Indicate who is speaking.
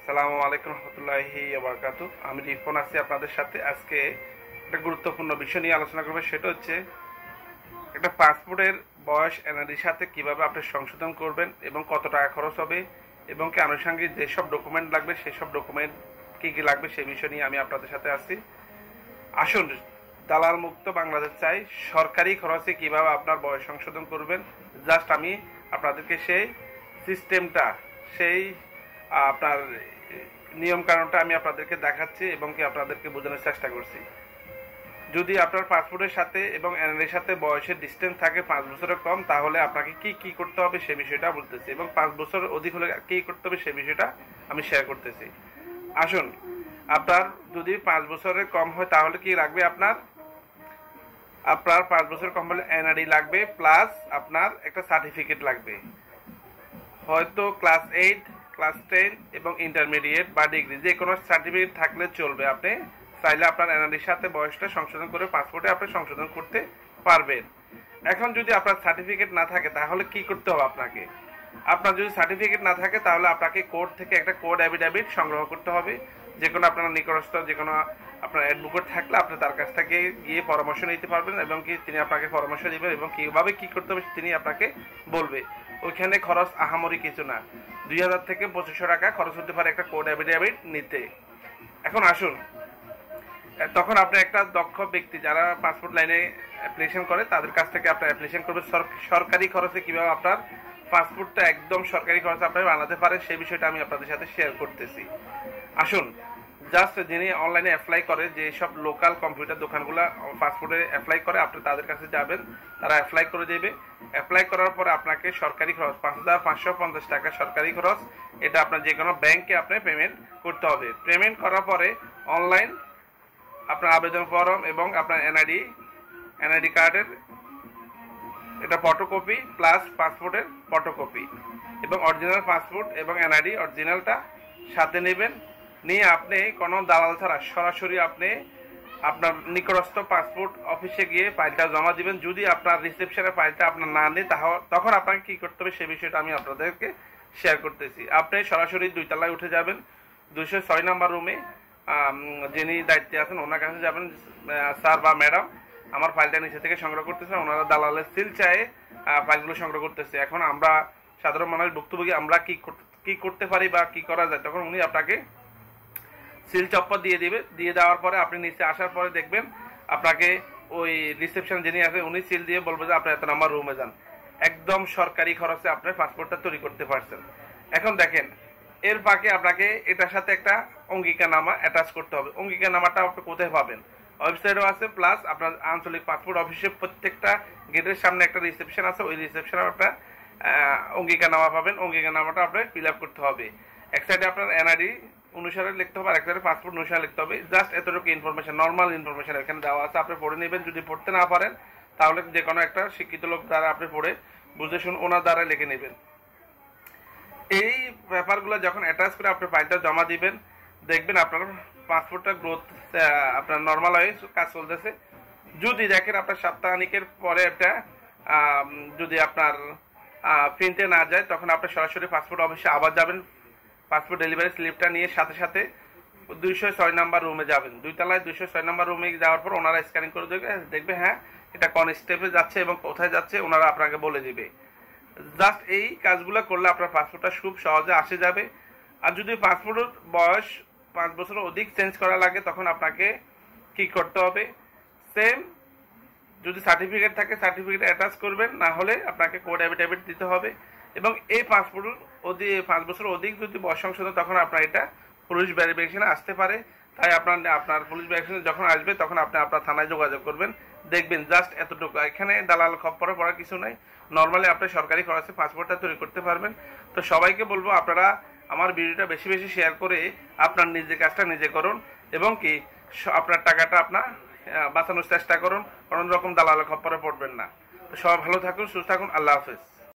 Speaker 1: আসসালামু আলাইকুম রহমতুল্লাহি ওয়া আমি রিপন আছি আপনাদের সাথে। আজকে একটা গুরুত্বপূর্ণ বিষয় নিয়ে আলোচনা করবো, সেটা হচ্ছে একটা পাসপোর্টের বয়স এনআইডির সাথে কিভাবে আপনি সংশোধন করবেন এবং কত টাকা খরচ হবে এবং কি আনুষঙ্গিক যেসব ডকুমেন্ট লাগবে সেসব ডকুমেন্ট কি কি লাগবে সেই বিষয় নিয়ে আমি আপনাদের সাথে আসছি। আসুন, দালাল মুক্ত বাংলাদেশ চাই। সরকারি খরচে কিভাবে আপনার বয়স সংশোধন করবেন, জাস্ট আমি আপনাদেরকে সেই সিস্টেমটা, সেই আপনার নিয়ম কানুনটা আমি আপনাদেরকে দেখাচ্ছি এবং কি আপনাদেরকে বোঝানোর চেষ্টা করছি। যদি আপনার পাসপোর্টের সাথে এবং এনআইডির সাথে বয়সের ডিস্টেন্স থাকে 5 বছরের কম, তাহলে আপনাকে কি কি করতে হবে সে বিষয়টা বলতেছি, এবং 5 বছর অধিক হলে কি করতে হবে সে বিষয়টা আমি শেয়ার করতেছি। আসুন, আপনার যদি 5 বছরের কম হয় তাহলে কি লাগবে, আপনার 5 বছর কম হলে এনআইডি লাগবে, প্লাস আপনার একটা সার্টিফিকেট লাগবে, হয়তো ক্লাস 8, ক্লাস 10 এবং ইন্টারমিডিয়েট বা ডিগ্রি যে কোনো সার্টিফিকেট থাকলে চলবে। আপনি চাইলে আপনার এনআইডির সাথে বয়সটা সংশোধন করে পাসপোর্টে আপনি সংশোধন করতে পারবেন। এখন যদি আপনার সার্টিফিকেট না থাকে তাহলে কি করতে হবে আপনাকে? আপনার যদি সার্টিফিকেট না থাকে তাহলে আপনাকে কোর্ট থেকে একটা কোড অ্যাফিডেভিট সংগ্রহ করতে হবে। যে কোনো আপনার নিকটস্থ যে কোনো আপনার অ্যাডভোকেট থাকলে আপনি তার কাছ থেকে গিয়ে পরামর্শ নিতে পারবেন এবং কি তিনি আপনাকে পরামর্শ দিবেন এবং কিভাবে কি করতে হবে তিনি আপনাকে বলবে। ওইখানে খরচ আহামরি কিছু না, 2000 থেকে 2500 টাকা খরচ হতে পারে একটা কোড অ্যাফিডেভিট নিতে। এখন আসুন, তখন আপনি একটা দক্ষ ব্যক্তি যারা পাসপোর্ট লাইনে অ্যাপ্লিকেশন করে তাদের কাছ থেকে আপনি অ্যাপ্লিকেশন করবেন। সরকারি খরচে কিভাবে আপনার পাসপোর্টটা একদম সরকারি খরচে আপনি বানাতে পারেন সেই বিষয়টা আমি আপনাদের সাথে শেয়ার করতেছি। আসুন, জাস্ট যিনি অনলাইনে অ্যাপ্লাই করে, যে সব লোকাল কম্পিউটার দোকানগুলো পাসপোর্টে অ্যাপ্লাই করে, আপনি তাদের কাছে যাবেন, তারা অ্যাপ্লাই করে দেবে। অ্যাপ্লাই করার পরে আপনাকে সরকারি খরচ 5550 টাকা সরকারি খরচ, এটা আপনার যে কোনো ব্যাংকে আপনি পেমেন্ট করতে হবে। পেমেন্ট করার পরে অনলাইন আপনার আবেদন ফর্ম এবং আপনার এনআইডি কার্ডের এটা ফটোকপি প্লাস পাসপোর্টের ফটোকপি এবং অরিজিনাল পাসপোর্ট এবং এনআইডি অরিজিনালটা সাথে নেবেন। নিয়ে আপনি কোনো দালাল ছাড়া সরাসরি আপনি আপনার নিকটস্থ পাসপোর্ট অফিসে গিয়ে ফাইলটা জমা দিবেন। যদি আপনার রিসেপশনে ফাইলটা আপনার না নেই তখন আপনাকে কি করতে হবে সে বিষয়টা আমি আপনাদেরকে শেয়ার করতেছি। আপনি সরাসরি 2 তলায় উঠে যাবেন, 206 নম্বর রুমে যিনি দায়িত্বে আছেন ওনার কাছে যাবেন। স্যার বা ম্যাডাম, আমার ফাইলটা নিচে থেকে সংগ্রহ করতেছে, ওনারা দালালের সিল চায়ে ফাইলগুলো সংগ্রহ করতেছে। এখন আমরা সাধারণ মানুষ ভুক্তভোগী, আমরা কি করতে পারি বা কি করা যায়, তখন উনি আপনাকে সিল চপ্পর দিয়ে দিবে। দিয়ে দেওয়ার পরে আপনি নিচে আসার পরে দেখবেন আপনাকে ওই রিসেপশন যিনি আছে উনি সিল দিয়ে বলবে যে আপনি এত নাম্বার রুমে যান। একদম সরকারি খরচে আপনার পাসপোর্টটা তৈরি করতে পারছেন। এখন দেখেন, এর ফাঁকে আপনাকে এটার সাথে একটা অঙ্গীকারনামা অ্যাটাচ করতে হবে। অঙ্গীকারনামাটা আপনি কোথায় পাবেন? ওয়েবসাইটও আছে, প্লাস আপনার আঞ্চলিক পাসপোর্ট অফিসে প্রত্যেকটা গেটের সামনে একটা রিসেপশন আছে, ওই রিসেপশনে আপনার অঙ্গীকারনামা পাবেন। অঙ্গীকারনামাটা আপনার ফিল আপ করতে হবে। এক সাইডে আপনার এনআইডি অনুসারে লিখতে হবে আর এক সাইডে পাসপোর্ট অনুসারে লিখতে হবে। জাস্ট এতটুকু ইনফরমেশন, নর্মাল ইনফরমেশন এখানে দেওয়া আছে, আপনি পড়ে নেবেন। যদি পড়তে না পারেন তাহলে যে কোনো একটা শিক্ষিত লোক দ্বারা আপনি পড়ে বুঝে শুনে ওনার দ্বারা লিখে নেবেন। এই ব্যাপারগুলো যখন অ্যাটাচ করে আপনি ফাইলটা জমা দিবেন, দেখবেন আপনার পাসপোর্টটা গ্রোথ আপনার নর্মাল হয়ে কাজ চলতেছে। যদি দেখেন আপনার সপ্তাহানিকের পরে একটা যদি আপনার প্রিন্টে না যায়, তখন আপনি সরাসরি পাসপোর্ট অফিসে আবার যাবেন। পাসপোর্ট ডেলিভারি স্লিপটা নিয়ে সাথে সাথে 206 নম্বর রুমে যাবেন। 2 তলায় 206 নম্বর রুমে যাওয়ার পর ওনারা স্ক্যানিং করে দেখবে হ্যাঁ এটা কোন স্টেপে যাচ্ছে এবং কোথায় যাচ্ছে ওনারা আপনাকে বলে দিবে। জাস্ট এই কাজগুলো করলে আপনার পাসপোর্টটা খুব সহজে আসে যাবে। আর যদি পাসপোর্টের বয়স 5 বছর অধিক চেঞ্জ করা লাগে তখন আপনাকে কি করতে হবে? সেম, যদি সার্টিফিকেট থাকে সার্টিফিকেট অ্যাটাচ করবেন, না হলে আপনাকে কোড অ্যাফিডেভিট দিতে হবে। এবং এই পাসপোর্ট 5 বছর অধিক যদি বয়স সংশোধন, তখন আপনার এটা পুলিশ ভেরিফিকেশনে আসতে পারে। তাই আপনার পুলিশ ভেরিফিকেশনে যখন আসবে তখন আপনি আপনার থানায় যোগাযোগ করবেন। দেখবেন জাস্ট এতটুকু, এখানে দালাল খপ্পরে পড়ার কিছু নাই। নর্মালি আপনি সরকারি খরচে পাসপোর্টটা তৈরি করতে পারবেন। তো সবাইকে বলবো আপনারা আমার ভিডিওটা বেশি বেশি শেয়ার করে আপনার নিজের কাজটা নিজে করুন এবং কি আপনার টাকাটা আপনার বাঁচানোর চেষ্টা করুন। কোনো রকম দালাল খপ্পরে পড়বেন না। তো সবাই ভালো থাকুন, সুস্থ থাকুন। আল্লাহ হাফেজ।